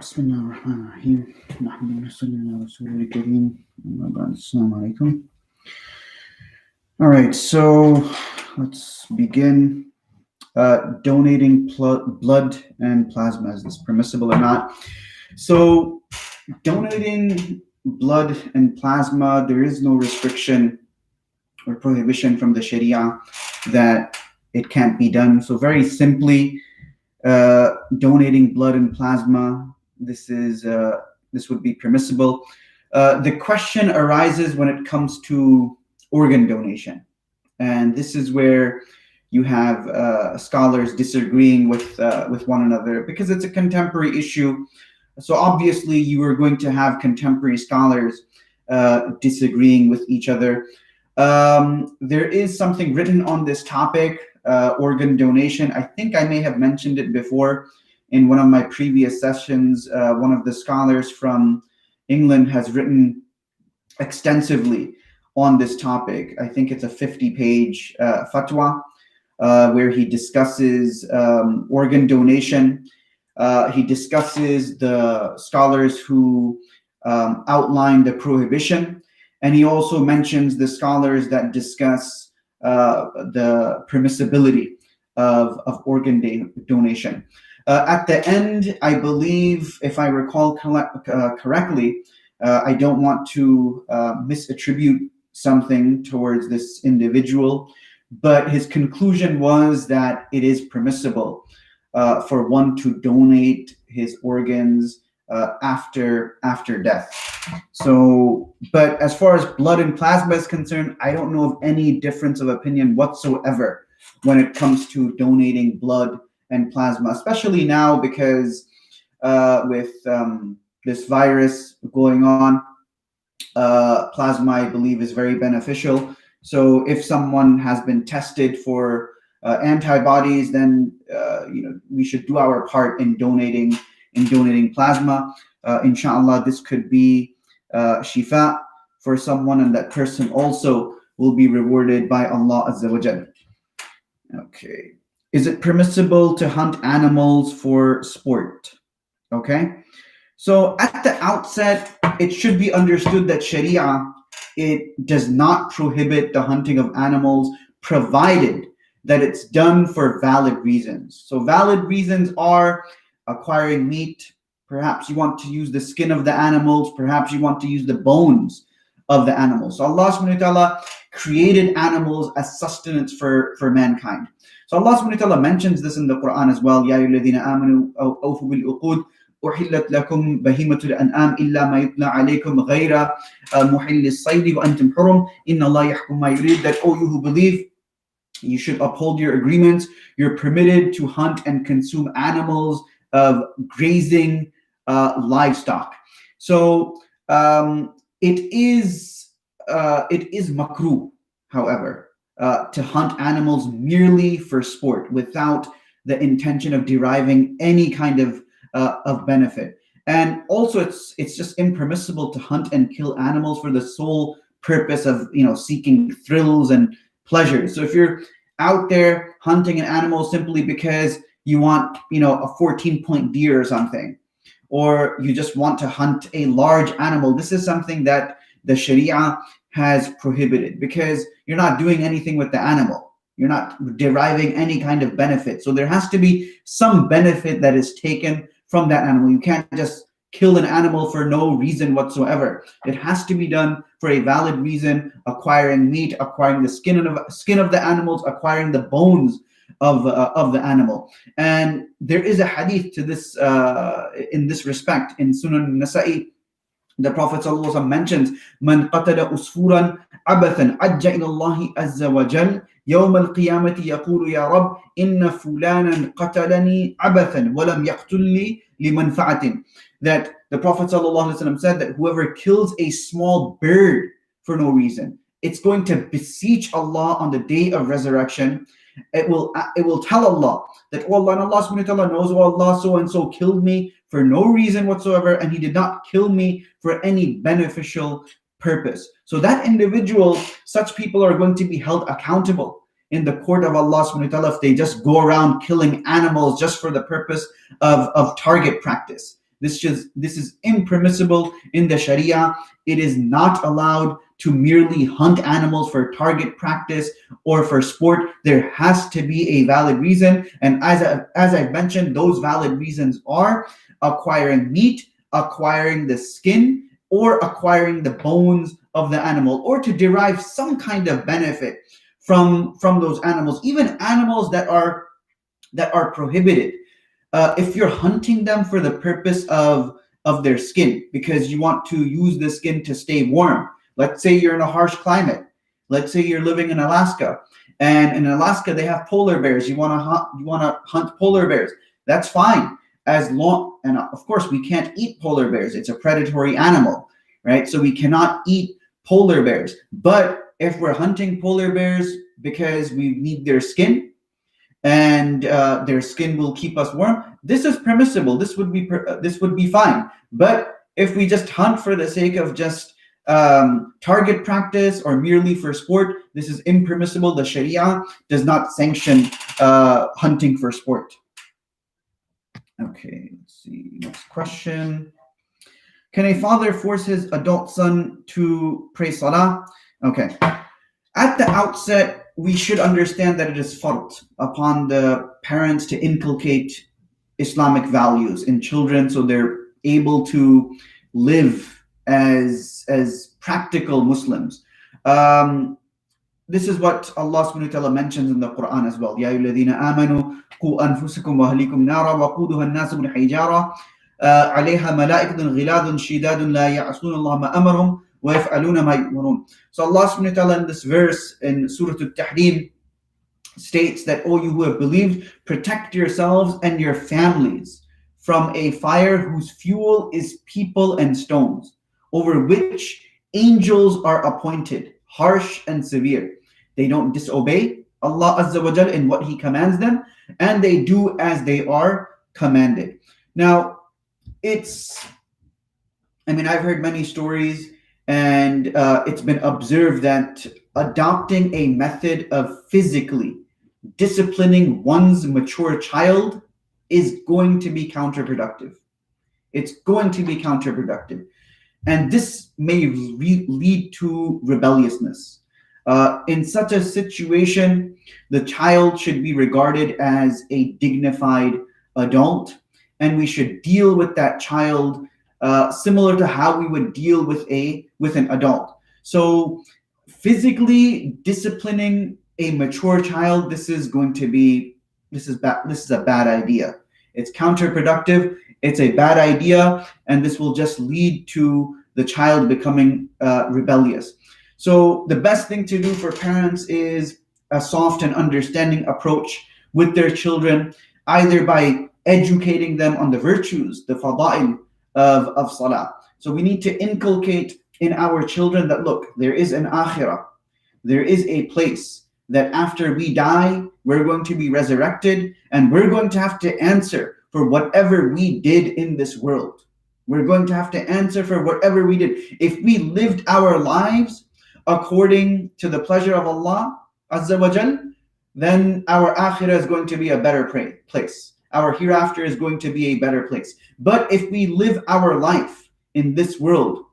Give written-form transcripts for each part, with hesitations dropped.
بسم الله الرحمن الرحيم نحمد ونصلي على رسوله الكريم أما بعد السلام عليكم. All right, so let's begin. Donating blood and plasma, is this permissible or not? So donating blood and plasma, there is no restriction or prohibition from the Sharia that it can't be done. So very simply, donating blood and plasma, this would be permissible. The question arises when it comes to organ donation, and this is where you have scholars disagreeing with one another because it's a contemporary issue. So obviously you are going to have contemporary scholars disagreeing with each other. There is something written on this topic, organ donation. I think I may have mentioned it before in one of my previous sessions. One of the scholars from England has written extensively on this topic. I think it's a 50-page fatwa where he discusses organ donation. He discusses the scholars who outline the prohibition, and he also mentions the scholars that discuss the permissibility of organ donation. At the end, I believe, if I recall correctly, I don't want to misattribute something towards this individual, but his conclusion was that it is permissible for one to donate his organs after death. So, but as far as blood and plasma is concerned, I don't know of any difference of opinion whatsoever when it comes to donating blood and plasma, especially now because with this virus going on, plasma, I believe, is very beneficial. So if someone has been tested for antibodies, then we should do our part in donating plasma. Inshallah, this could be shifa for someone, and that person also will be rewarded by Allah Azza wa Jal. Okay. Is it permissible to hunt animals for sport? Okay. So at the outset, it should be understood that Sharia, it does not prohibit the hunting of animals, provided that it's done for valid reasons. So valid reasons are acquiring meat. Perhaps you want to use the skin of the animals. Perhaps you want to use the bones of the animals. So Allah subhanahu wa ta'ala created animals as sustenance for mankind. So Allah subhanahu wa ta'ala mentions this in the Quran as well. Ya ayyuhalladhina amanu awfu bil uqud uhillat lakum bahimatul an'am illa ma yutla alaykum ghayra muhillis saydi wa antum hurum inna Allah yahkum ma yurid. That, oh, you who believe, you should uphold your agreements. You're permitted to hunt and consume animals of grazing livestock. So it is makruh, however, to hunt animals merely for sport without the intention of deriving any kind of benefit. And also it's just impermissible to hunt and kill animals for the sole purpose of seeking thrills and pleasures. So if you're out there hunting an animal simply because you want a 14-point deer or something, or you just want to hunt a large animal, this is something that the Sharia has prohibited, because you're not doing anything with the animal. You're not deriving any kind of benefit. So there has to be some benefit that is taken from that animal. You can't just kill an animal for no reason whatsoever. It has to be done for a valid reason: acquiring meat, acquiring the skin of the animals, acquiring the bones of the animal. And there is a hadith to this in this respect in Sunan Nasa'i. The Prophet ﷺ mentions, "Man qatala usfuran abathan ajja ila Allah azza wa jal yawm al-qiyamati yaqulu ya Rabb inna fulanan qatalani abathan wa lam yaqtulni limanfa'atin." That the Prophet ﷺ said that whoever kills a small bird for no reason, it's going to beseech Allah on the day of resurrection. It will tell Allah that, oh Allah, and Allah subhanahu wa ta'ala knows, oh Allah, so and so killed me for no reason whatsoever, and he did not kill me for any beneficial purpose. So that individual, such people are going to be held accountable in the court of Allah subhanahu wa ta'ala if they just go around killing animals just for the purpose of target practice. This is impermissible in the Sharia. It is not allowed to merely hunt animals for target practice or for sport. There has to be a valid reason. And as I've mentioned, those valid reasons are acquiring meat, acquiring the skin, or acquiring the bones of the animal, or to derive some kind of benefit from those animals, even animals that are prohibited. If you're hunting them for the purpose of their skin, because you want to use the skin to stay warm. Let's say you're in a harsh climate. Let's say you're living in Alaska, and in Alaska they have polar bears. You want to hunt polar bears. That's fine, as long, and of course we can't eat polar bears. It's a predatory animal, right? So we cannot eat polar bears. But if we're hunting polar bears because we need their skin, and their skin will keep us warm, this is permissible. This would be fine. But if we just hunt for the sake of just target practice or merely for sport, this is impermissible. The Sharia does not sanction hunting for sport. Okay, let's see. Next question. Can a father force his adult son to pray Salah? Okay. At the outset, we should understand that it is fard upon the parents to inculcate Islamic values in children, so they're able to live as practical Muslims. This is what Allah subhanahu wa ta'ala mentions in the Quran as well. Ya ayyuhalladhina amanu qu anfusakum wa ahlikum nara waquduha an-nasu bil hijara alayha malaikatun ghiladun shidadun la ya'suna Allah ma amarahum wa yaf'aluna ma yu'marun. So Allah subhanahu wa ta'ala in this verse in Surah Al-Tahrim states that, "O you who have believed, protect yourselves and your families from a fire whose fuel is people and stones, over which angels are appointed, harsh and severe. They don't disobey Allah Azza wa Jal in what He commands them, and they do as they are commanded." Now, I've heard many stories, and it's been observed that adopting a method of physically disciplining one's mature child is going to be counterproductive. It's going to be counterproductive. And this may lead to rebelliousness. In such a situation, the child should be regarded as a dignified adult, and we should deal with that child similar to how we would deal with an adult. So physically disciplining a mature child, this is a bad idea. It's counterproductive. It's a bad idea, and this will just lead to the child becoming rebellious. So the best thing to do for parents is a soft and understanding approach with their children, either by educating them on the virtues, the fada'il of Salah. So we need to inculcate in our children that, look, there is an akhirah. There is a place that after we die, we're going to be resurrected, and we're going to have to answer for whatever we did in this world. We're going to have to answer for whatever we did. If we lived our lives according to the pleasure of Allah Azza wa Jal, then our akhirah is going to be a better place. Our hereafter is going to be a better place. But if we live our life in this world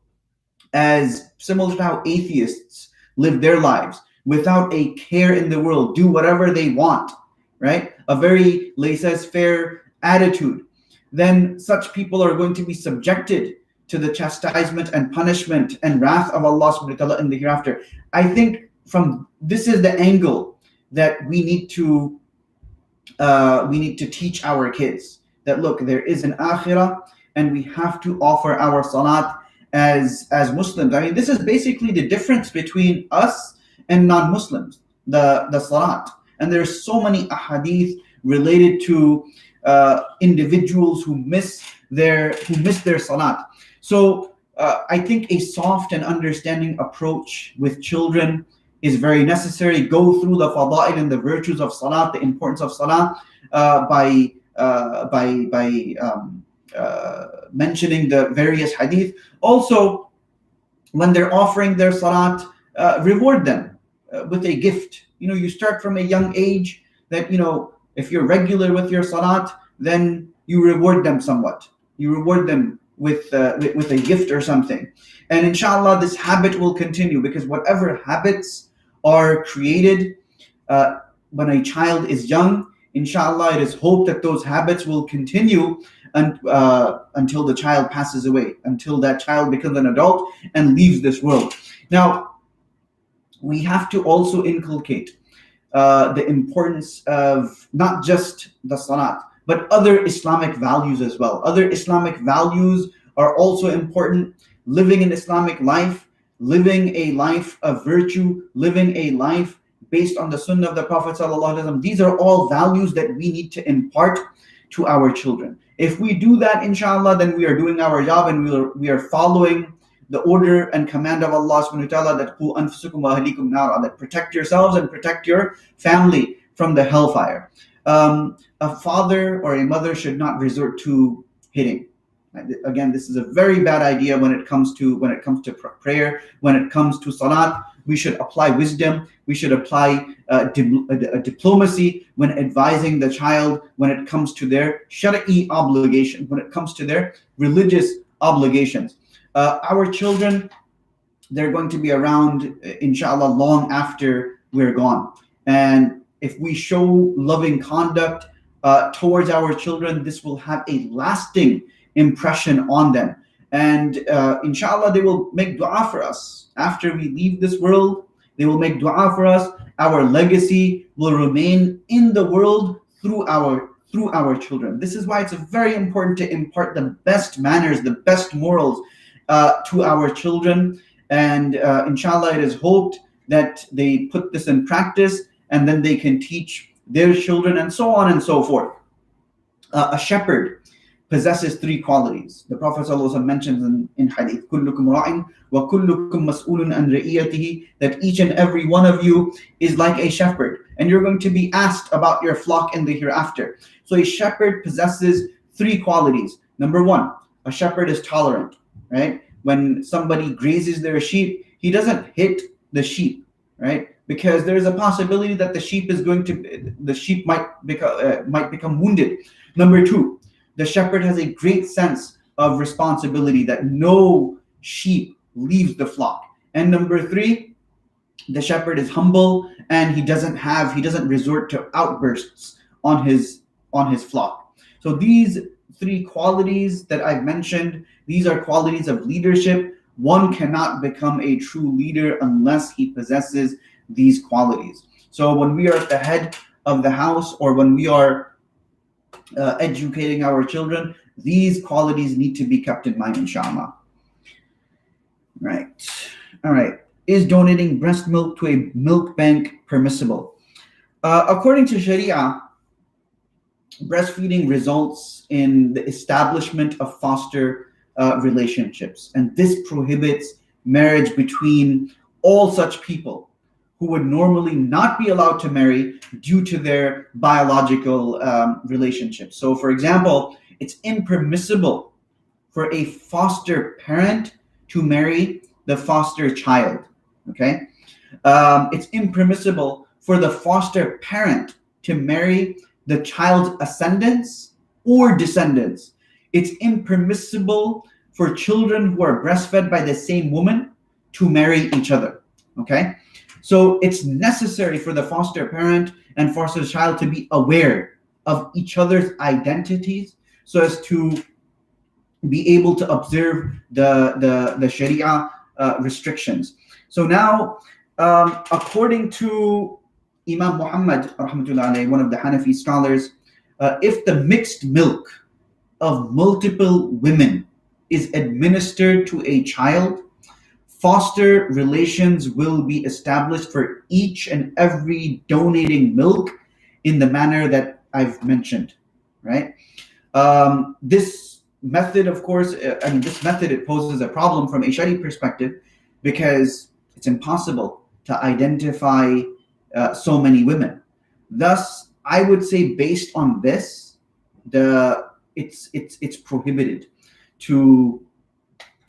as similar to how atheists live their lives, without a care in the world, do whatever they want, right? A very laissez-faire attitude, then such people are going to be subjected to the chastisement and punishment and wrath of Allah subhanahu wa ta'ala in the hereafter. I think this is the angle that we need to teach our kids, that look, there is an akhirah, and we have to offer our salat as Muslims. I mean, this is basically the difference between us and non-Muslims, the salat. And there's so many ahadith related to individuals who miss their salat. So I think a soft and understanding approach with children is very necessary. Go through the fada'il and the virtues of salat, the importance of salat, by mentioning the various hadith. Also, when they're offering their salat, reward them with a gift. You start from a young age that, if you're regular with your salat, then you reward them somewhat. You reward them with a gift or something. And inshallah, this habit will continue, because whatever habits are created uh, when a child is young, inshallah, it is hoped that those habits will continue until the child passes away, until that child becomes an adult and leaves this world. Now, we have to also inculcate the importance of not just the salat, but other Islamic values as well. Other Islamic values are also important. Living an Islamic life, living a life of virtue, living a life based on the Sunnah of the Prophet ﷺ. These are all values that we need to impart to our children. If we do that, inshallah, then we are doing our job, and we are following the order and command of Allah subhanahu wa ta'ala, that qu anfusakum wa ahlikum nara, that protect yourselves and protect your family from the hellfire. A father or a mother should not resort to hitting. Again, this is a very bad idea when it comes to prayer, when it comes to salat. We should apply wisdom. We should apply diplomacy when advising the child when it comes to their shari'i obligation, when it comes to their religious obligations. Our children, they're going to be around, inshallah, long after we're gone. And if we show loving conduct towards our children, this will have a lasting impression on them. And inshallah, they will make dua for us. After we leave this world, they will make dua for us. Our legacy will remain in the world through our children. This is why it's very important to impart the best manners, the best morals to our children. And inshallah, it is hoped that they put this in practice, and then they can teach their children, and so on and so forth. A shepherd possesses three qualities. The Prophet ﷺ mentions in hadith, kullukum ra'in wa kullukum mas'ulun an ra'iyatihi, that each and every one of you is like a shepherd, and you're going to be asked about your flock in the hereafter. So a shepherd possesses three qualities. Number one, a shepherd is tolerant, right? When somebody grazes their sheep, he doesn't hit the sheep, right? Because there's a possibility that the sheep might become wounded. Number two, the shepherd has a great sense of responsibility, that no sheep leaves the flock. And number three, the shepherd is humble, and he doesn't resort to outbursts on his flock. So these three qualities that I've mentioned, these are qualities of leadership. One cannot become a true leader unless he possesses these qualities. So when we are at the head of the house, or when we are educating our children, these qualities need to be kept in mind, inshallah. Right. All right. Is donating breast milk to a milk bank permissible? According to Sharia, breastfeeding results in the establishment of foster relationships, and this prohibits marriage between all such people who would normally not be allowed to marry due to their biological relationships. So, for example, it's impermissible for a foster parent to marry the foster child. Okay, it's impermissible for the foster parent to marry the child's ascendants or descendants. It's impermissible for children who are breastfed by the same woman to marry each other. Okay, so it's necessary for the foster parent and foster child to be aware of each other's identities, so as to be able to observe the Sharia restrictions. So now, according to Imam Muhammad, rahmatullah alayhi, one of the Hanafi scholars, if the mixed milk of multiple women is administered to a child, foster relations will be established for each and every donating milk in the manner that I've mentioned, right? This method, of course, it poses a problem from a Shari perspective, because it's impossible to identify so many women. Thus, I would say, based on this, it's prohibited to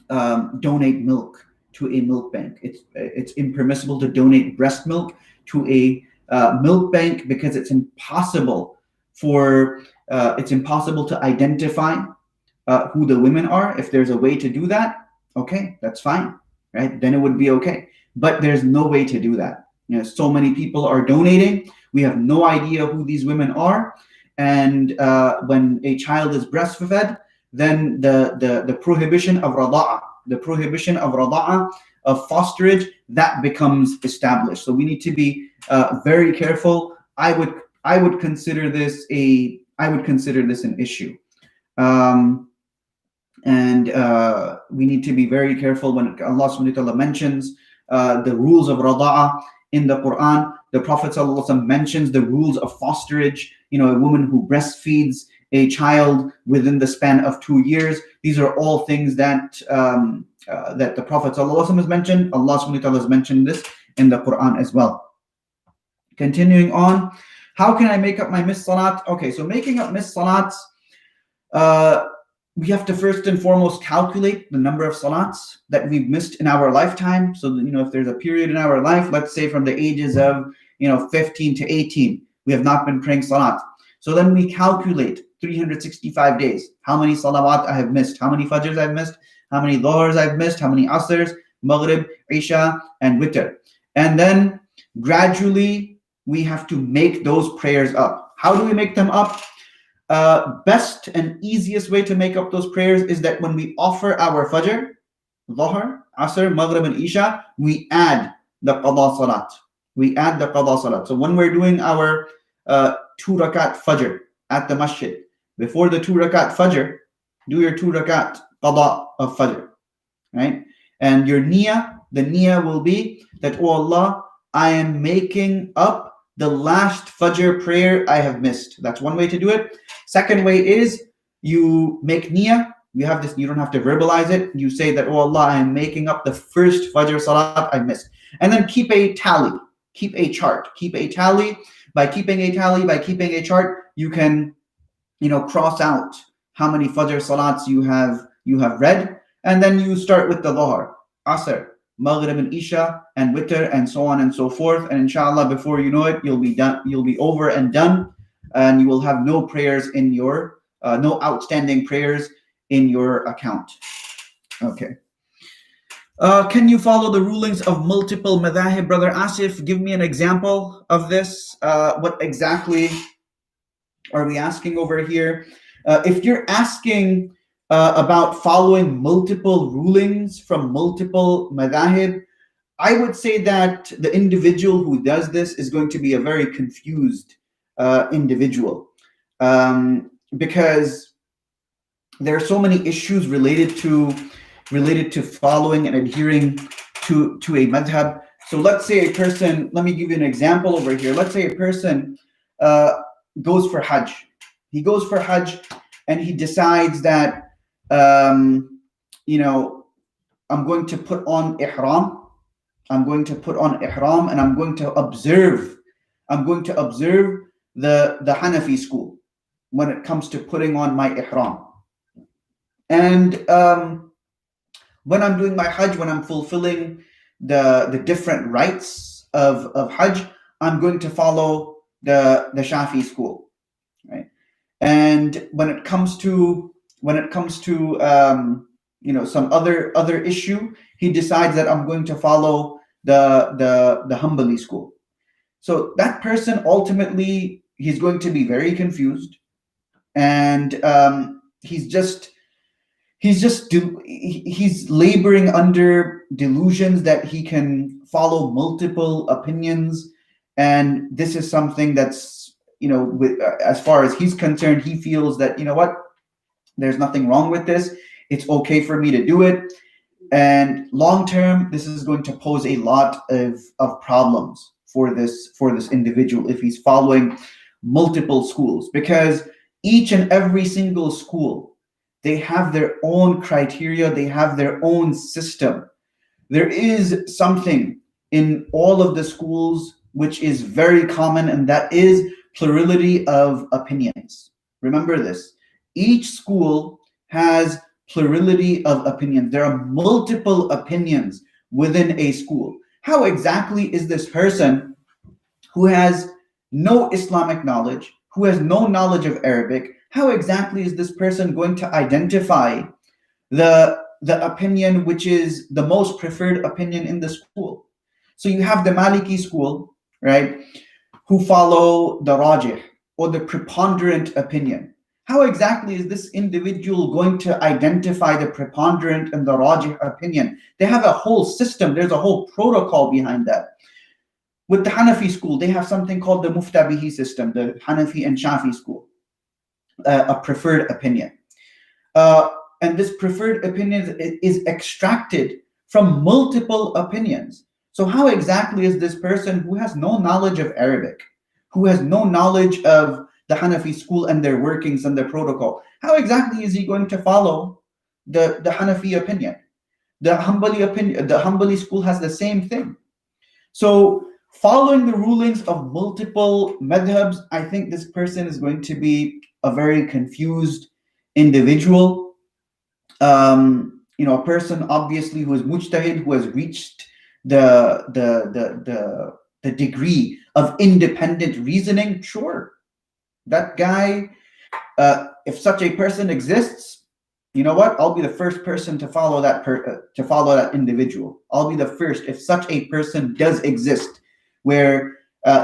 donate milk to a milk bank. It's impermissible to donate breast milk to a milk bank, because it's impossible to identify who the women are, if there's a way to do that, okay, that's fine, right? Then it would be okay. But there's no way to do that. So many people are donating. We have no idea who these women are. And when a child is breastfed, then the prohibition of rada'ah, of fosterage, that becomes established. So we need to be very careful. I would consider this an issue. And we need to be very careful when Allah subhanahu wa ta'ala mentions the rules of rada'ah in the Quran. The Prophet ﷺ mentions the rules of fosterage, a woman who breastfeeds a child within the span of 2 years. These are all things that that the Prophet ﷺ has mentioned. Allah subhanahu wa ta'ala has mentioned this in the Quran as well. Continuing on, how can I make up my missed salat? Okay, so making up missed salats, we have to first and foremost calculate the number of salats that we've missed in our lifetime. So that, if there's a period in our life, let's say from the ages of 15 to 18, we have not been praying salat. So then we calculate 365 days, how many salawat I have missed, how many fajrs I've missed, how many dhuhrs I've missed, how many asrs, maghrib, isha, and witr. And then gradually we have to make those prayers up. How do we make them up? Best and easiest way to make up those prayers is that when we offer our fajr, dhuhr, asr, maghrib, and isha, we add the qada salat. So when we're doing our 2 rakat fajr at the masjid, before the 2 rakat fajr, do your 2 rakat qada of fajr, right? And your niyyah, the niyyah will be that, oh Allah, I am making up the last fajr prayer I have missed. That's one way to do it. Second way is you make niyyah. You have this, you don't have to verbalize it. You say that, oh Allah, I am making up the first fajr salat I missed. And then keep a tally, keep a chart, keep a tally. By keeping a chart, you can, cross out how many fajr salats you have read. And then you start with the dhuhr, asr, maghrib, and isha, and witr, and so on and so forth. And inshallah, before you know it, you'll be done. You'll be over and done, and you will have no prayers in your no outstanding prayers in your account. Okay. Can you follow the rulings of multiple madhahib, Brother Asif? Give me an example of this. What exactly are we asking over here? If you're asking about following multiple rulings from multiple madhahib, I would say that the individual who does this is going to be a very confused individual, because there are so many issues related to following and adhering to a madhab. So let's say a person, let me give you an example over here. Let's say a person goes for Hajj. He goes for Hajj and he decides that, I'm going to put on ihram. I'm going to put on ihram and I'm going to observe the Hanafi school when it comes to putting on my ihram. And when I'm doing my Hajj, when I'm fulfilling the different rites of Hajj, I'm going to follow the Shafi school, right? And when it comes to some other issue, he decides that I'm going to follow the Hanbali school. So that person ultimately, he's going to be very confused, and he's laboring under delusions that he can follow multiple opinions. And this is something that's, as far as he's concerned, he feels that, there's nothing wrong with this. It's okay for me to do it. And long term, this is going to pose a lot of problems for this individual if he's following multiple schools, because each and every single school, they have their own criteria, they have their own system. There is something in all of the schools which is very common, and that is plurality of opinions. Remember this. Each school has plurality of opinions. There are multiple opinions within a school. How exactly is this person who has no Islamic knowledge, who has no knowledge of Arabic, how exactly is this person going to identify the opinion which is the most preferred opinion in the school? So you have the Maliki school, right, who follow the rajih, or the preponderant opinion. How exactly is this individual going to identify the preponderant and the rajih opinion? They have a whole system, there's a whole protocol behind that. With the Hanafi school, they have something called the Muftabihi system, the Hanafi and Shafi school, a preferred opinion. And this preferred opinion is extracted from multiple opinions. So how exactly is this person who has no knowledge of Arabic, who has no knowledge of the Hanafi school and their workings and their protocol, how exactly is he going to follow the Hanafi opinion? The Hanbali school has the same thing. So following the rulings of multiple madhabs, I think this person is going to be a very confused individual. A person obviously who is mujtahid, who has reached the degree of independent reasoning. Sure, that guy, if such a person exists, you know what? I'll be the first person to follow that individual. I'll be the first, if such a person does exist, where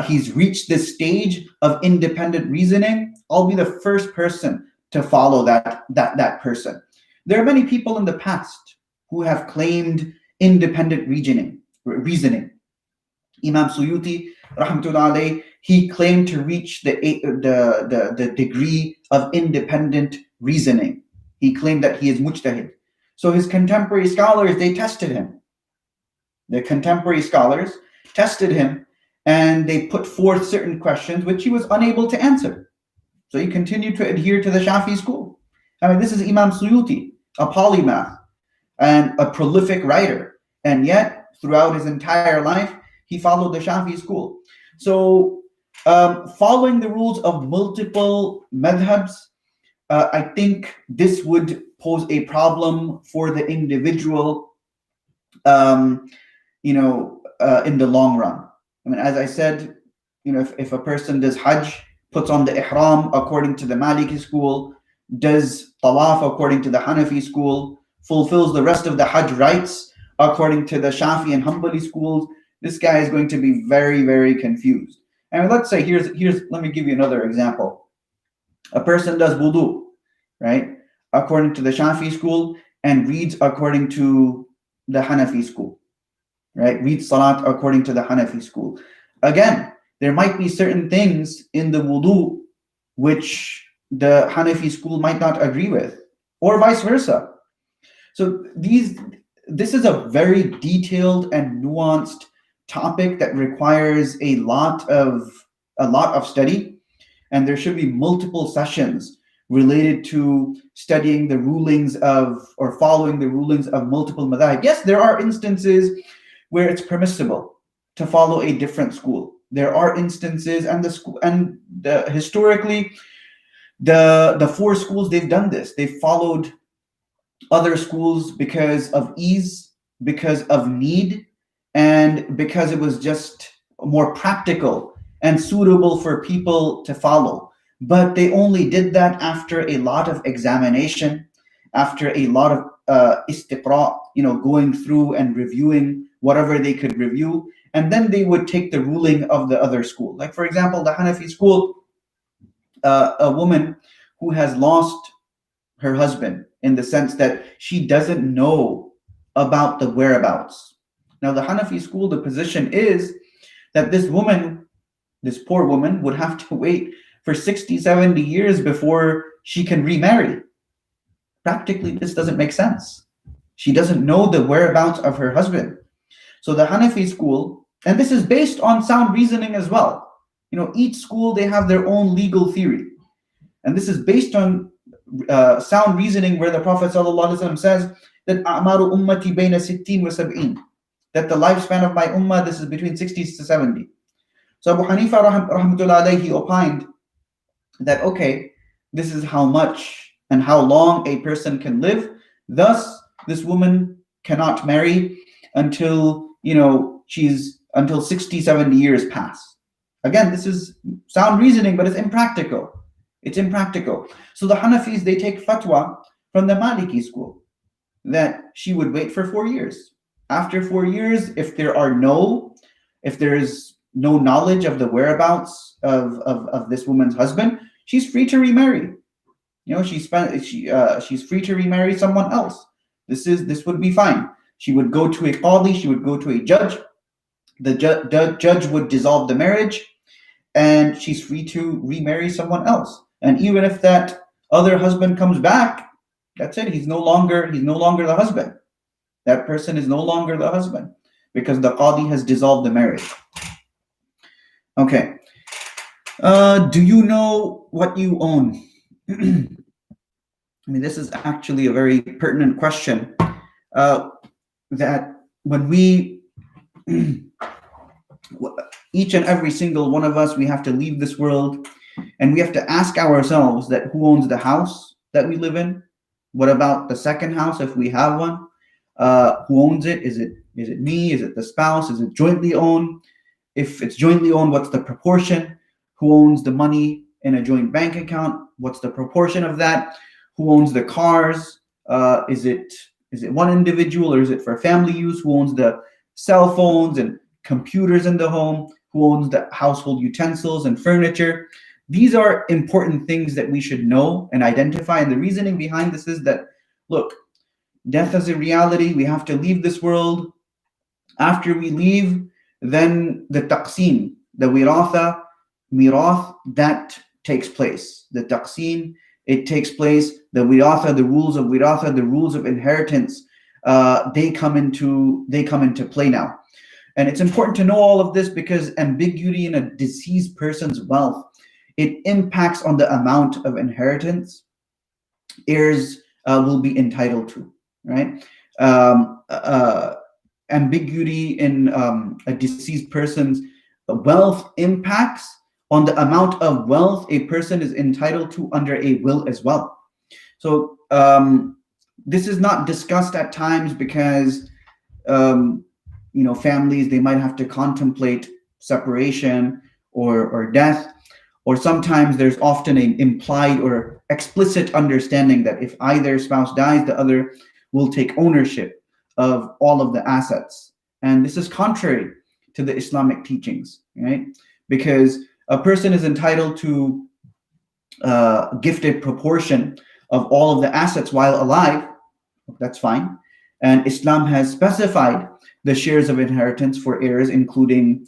he's reached this stage of independent reasoning. I'll be the first person to follow that person. There are many people in the past who have claimed independent reasoning. Imam Suyuti, rahmatullah alayh, he claimed to reach the degree of independent reasoning. He claimed that he is mujtahid. So his contemporary scholars, they tested him. The contemporary scholars tested him, and they put forth certain questions which he was unable to answer. So he continued to adhere to the Shafi school. I mean, this is Imam Suyuti, a polymath and a prolific writer. And yet, throughout his entire life, he followed the Shafi school. So, following the rules of multiple madhabs, I think this would pose a problem for the individual, in the long run. I mean, as I said, if a person does Hajj, puts on the ihram according to the Maliki school, does tawaf according to the Hanafi school, fulfills the rest of the Hajj rites according to the Shafi and Hanbali schools, this guy is going to be very, very confused. And let's say, let me give you another example. A person does wudu, right, according to the Shafi school, and reads according to the Hanafi school, right? Reads salat according to the Hanafi school. Again, there might be certain things in the wudu which the Hanafi school might not agree with, or vice versa. So this is a very detailed and nuanced topic that requires a lot of study, and there should be multiple sessions related to studying the rulings of, or following the rulings of, multiple madhahib. Yes, there are instances where it's permissible to follow a different school. There are instances, and historically, the four schools, they've done this. They've followed other schools because of ease, because of need, and because it was just more practical and suitable for people to follow. But they only did that after a lot of examination, after a lot of istiqra, going through and reviewing whatever they could review, and then they would take the ruling of the other school. Like, for example, the Hanafi school, a woman who has lost her husband, in the sense that she doesn't know about the whereabouts. Now, the Hanafi school, the position is that this poor woman, would have to wait for 60, 70 years before she can remarry. Practically, this doesn't make sense. She doesn't know the whereabouts of her husband. So the Hanafi school, and this is based on sound reasoning as well. Each school, they have their own legal theory. And this is based on sound reasoning, where the Prophet ﷺ says that a'maru ummati bayna sittin wa sab'in, that the lifespan of my ummah, this is between 60 to 70. So Abu Hanifa rahmatullah alayhi opined that, okay, this is how much and how long a person can live. Thus, this woman cannot marry until 60, 70 years pass. Again, this is sound reasoning, but it's impractical. It's impractical. So the Hanafis, they take fatwa from the Maliki school that she would wait for 4 years. After 4 years, if there is no knowledge of the whereabouts of this woman's husband, she's free to remarry. She's free to remarry someone else. This would be fine. She would go to a qadi, she would go to a judge. The judge would dissolve the marriage, and she's free to remarry someone else. And even if that other husband comes back, that's it. He's no longer the husband. That person is no longer the husband because the qadi has dissolved the marriage. Okay. Do you know what you own? I mean, this is actually a very pertinent question. That when we, each and every single one of us, we have to leave this world, and we have to ask ourselves that who owns the house that we live in? What about the second house if we have one? Who owns it? Is it me? Is it the spouse? Is it jointly owned? If it's jointly owned, what's the proportion? Who owns the money in a joint bank account? What's the proportion of that? Who owns the cars? Is it one individual, or is it for family use? Who owns the cell phones and computers in the home? Who owns the household utensils and furniture? These are important things that we should know and identify. And the reasoning behind this is that, look, death is a reality. We have to leave this world. After we leave, then the taqsim, the mirath, that takes place. The taqsim, it takes place. The wiratha, the rules of wiratha, the rules of inheritance, they come into play now. And it's important to know all of this because ambiguity in a deceased person's wealth, it impacts on the amount of inheritance heirs will be entitled to, right? Ambiguity in a deceased person's wealth impacts on the amount of wealth a person is entitled to under a will as well. So this is not discussed at times because families, they might have to contemplate separation or death, or sometimes there's often an implied or explicit understanding that if either spouse dies, the other will take ownership of all of the assets. And this is contrary to the Islamic teachings, right? Because a person is entitled to a gifted proportion of all of the assets while alive. That's fine. And Islam has specified the shares of inheritance for heirs, including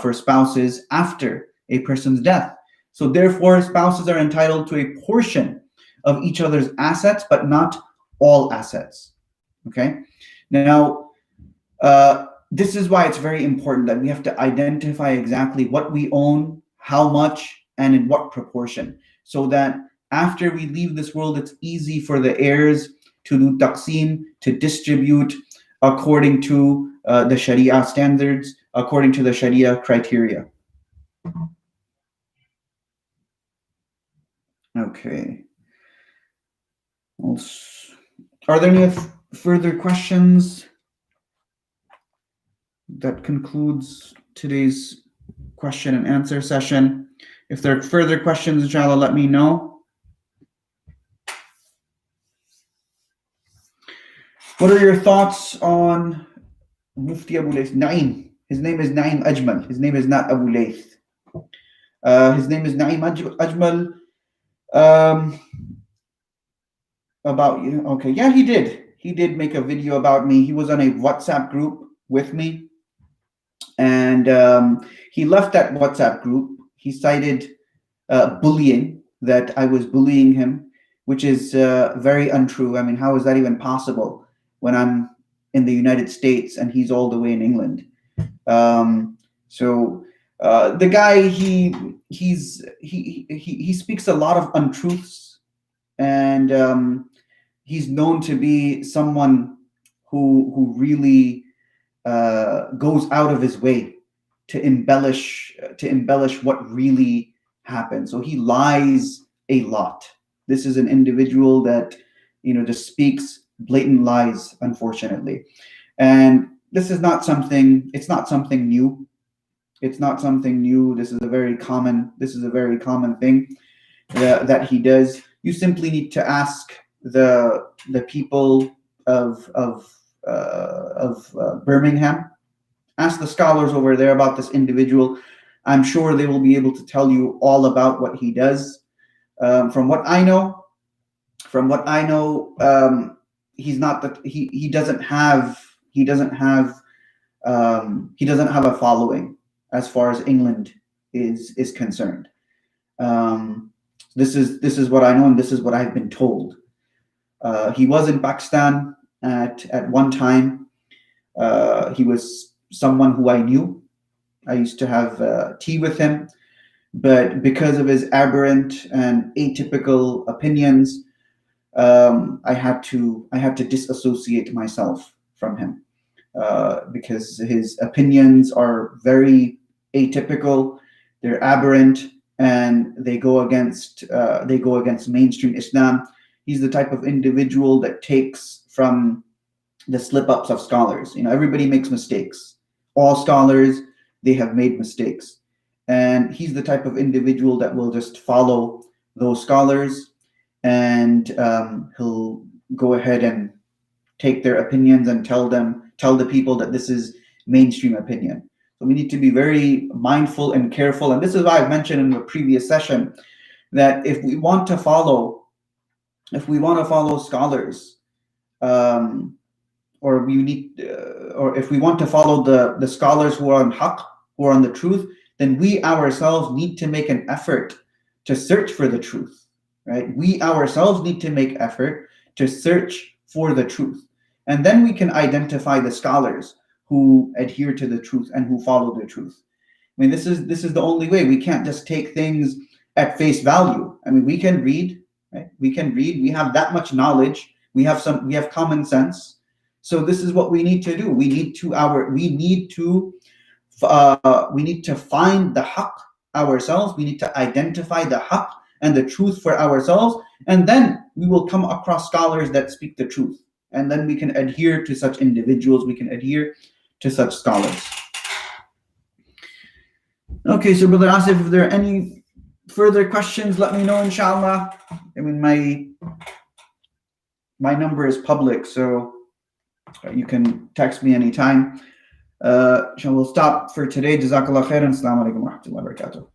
for spouses after a person's death. So therefore, spouses are entitled to a portion of each other's assets, but not all assets. Okay. Now, this is why it's very important that we have to identify exactly what we own, how much, and in what proportion, so that after we leave this world, it's easy for the heirs to do taqsim, to distribute according to the Sharia standards, according to the Sharia criteria. Okay. Are there any further questions? That concludes today's question and answer session. If there are further questions, inshallah, let me know. What are your thoughts on Mufti Abu Layth? Naeem. His name is Naeem Ajmal. His name is not Abu Layth. His name is Naeem Ajmal. About you. Okay. Yeah, he did. He did make a video about me. He was on a WhatsApp group with me. And he left that WhatsApp group. He cited bullying, that I was bullying him, which is very untrue. I mean, how is that even possible when I'm in the United States and he's all the way in England? So the guy, he speaks a lot of untruths, and he's known to be someone who really goes out of his way to embellish what really happened. So he lies a lot. This is an individual that just speaks blatant lies, unfortunately. And this is not something. It's not something new. It's not something new. This is a very common thing that he does. You simply need to ask the people of Birmingham. Ask the scholars over there about this individual. I'm sure they will be able to tell you all about what he does. From what I know, he's not that he doesn't have a following as far as England is concerned. This is what I know, and this is what I've been told. He was in Pakistan at one time. He was someone who I knew. I used to have tea with him, but because of his aberrant and atypical opinions, I had to disassociate myself from him because his opinions are very atypical. They're aberrant, and they go against mainstream Islam. He's the type of individual that takes from the slip-ups of scholars. Everybody makes mistakes. All scholars, they have made mistakes. And he's the type of individual that will just follow those scholars, and he'll go ahead and take their opinions and tell the people that this is mainstream opinion. So we need to be very mindful and careful. And this is why I've mentioned in the previous session that if we want to follow scholars, or if we want to follow the scholars who are on haqq, who are on the truth, then we ourselves need to make an effort to search for the truth, right? We ourselves need to make effort to search for the truth. And then we can identify the scholars who adhere to the truth and who follow the truth. I mean, this is the only way. We can't just take things at face value. I mean, we can read, right? We have that much knowledge. We have common sense. So this is what we need to do. We need to find the haqq ourselves. We need to identify the haqq and the truth for ourselves, and then we will come across scholars that speak the truth, and then we can adhere to such individuals. We can adhere to such scholars. Okay, so Brother Asif, if there are any further questions, let me know, inshallah. I mean, my number is public, so you can text me anytime. We'll stop for today. Jazakallah khairan. Assalamu alaikum wa rahmatullahi wa barakatuh.